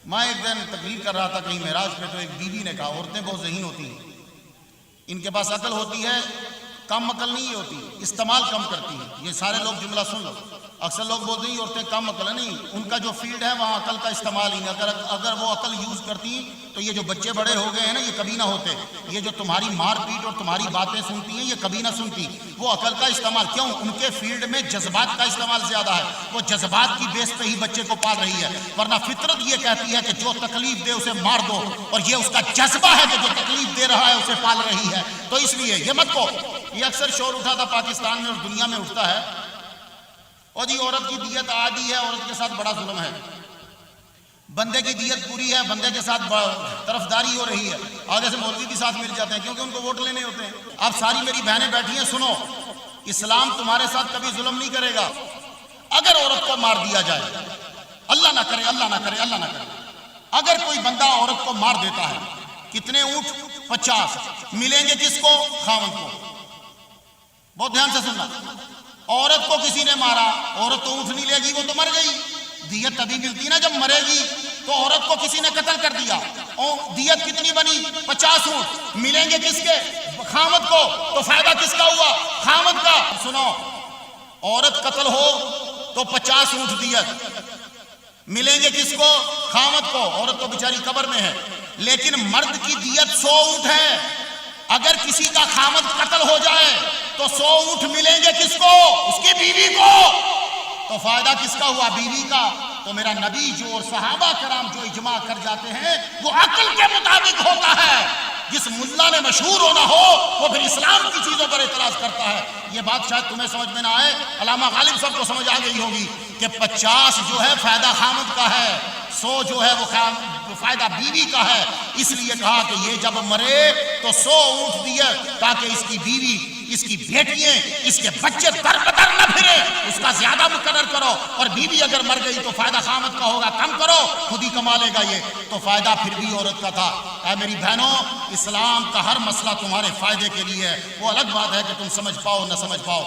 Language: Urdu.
میں ایک دن تقریر کر رہا تھا کہیں معراج پہ، تو ایک بیوی نے کہا عورتیں بہت ذہین ہوتی ہیں، ان کے پاس عقل ہوتی ہے، کم عقل نہیں ہوتی، استعمال کم کرتی ہیں۔ یہ سارے لوگ جملہ سن لو، اکثر لوگ بولتے ہیں عورتیں کم عقل ہے، نہیں، ان کا جو فیلڈ ہے وہاں عقل کا استعمال ہی نہیں۔ اگر وہ عقل یوز کرتی تو یہ جو بچے بڑے ہو گئے ہیں نا، یہ کبھی نہ ہوتے۔ یہ جو تمہاری مار پیٹ اور تمہاری باتیں سنتی ہیں، یہ کبھی نہ سنتی۔ وہ عقل کا استعمال کیوں؟ ان کے فیلڈ میں جذبات کا استعمال زیادہ ہے، وہ جذبات کی بیس پہ ہی بچے کو پال رہی ہے، ورنہ فطرت یہ کہتی ہے کہ جو تکلیف دے اسے مار دو، اور یہ اس کا جذبہ ہے کہ جو تکلیف دے رہا ہے اسے پال رہی ہے۔ تو اس لیے یہ مت کو، یہ اکثر شور اٹھا تھا پاکستان میں اور دنیا میں اٹھتا ہے، اور جی عورت کی دیت عادی ہے، عورت کے ساتھ بڑا ظلم ہے، بندے کی دیت پوری ہے، بندے کے ساتھ طرفداری ہو رہی ہے، اور جیسے مولوی بھی ساتھ مل جاتے ہیں کیونکہ ان کو ووٹ لینے ہوتے ہیں۔ اب ساری میری بہنیں بیٹھی ہیں، سنو، اسلام تمہارے ساتھ کبھی ظلم نہیں کرے گا۔ اگر عورت کو مار دیا جائے، اللہ نہ کرے، اللہ نہ کرے، اللہ نہ کرے، اگر کوئی بندہ عورت کو مار دیتا ہے، کتنے اونٹ؟ 50 ملیں گے کس کو؟ خاوند کو۔ بہت دھیان سے سننا، عورت کو کسی نے مارا، عورت تو اونٹ نہیں لے گی، وہ تو مر گئی، دیت تبھی ملتی نا جب مرے گی۔ تو عورت کو کسی نے قتل کر دیا، دیت کتنی بنی؟ 50 اونٹ، ملیں گے کس کے؟ خاوند کو۔ تو فائدہ کس کا ہوا؟ خاوند کا۔ سنو، عورت قتل ہو تو 50 اونٹ دیت، ملیں گے کس کو؟ خاوند کو۔ عورت تو بیچاری قبر میں ہے، لیکن مرد کی دیت 100 اونٹ ہے۔ اگر کسی کا خاوند قتل ہو جائے تو 100 اونٹ ملیں گے کس کو؟ اس کی بیوی کو۔ تو فائدہ کس کا ہوا؟ بیوی کا۔ تو میرا نبی جو اور صحابہ کرام جو اجماع کر جاتے ہیں وہ عقل کے مطابق ہوتا ہے۔ جس ملا نے مشہور ہونا ہو وہ پھر اسلام کی چیزوں پر اعتراض کرتا ہے۔ یہ بات شاید تمہیں سمجھ میں نہ آئے، علامہ غالب صاحب کو سمجھ آ گئی ہوگی کہ 50 جو ہے فائدہ خاوند کا ہے، 100 جو ہے وہ فائدہ بیوی کا ہے۔ اس لیے کہا کہ یہ جب مرے تو 100 اونٹ دیے تاکہ اس کی بیوی، اس کی بیٹیاں، اس کے بچے در بدر نہ پھرے، اس کا زیادہ مقرر کرو، اور بیوی اگر مر گئی تو فائدہ خاوند کا ہوگا، کم کرو، خود ہی کما لے گا یہ۔ تو فائدہ پھر بھی عورت کا تھا۔ اے میری بہنوں، اسلام کا ہر مسئلہ تمہارے فائدے کے لیے ہے، وہ الگ بات ہے کہ تم سمجھ پاؤ نہ سمجھ پاؤ۔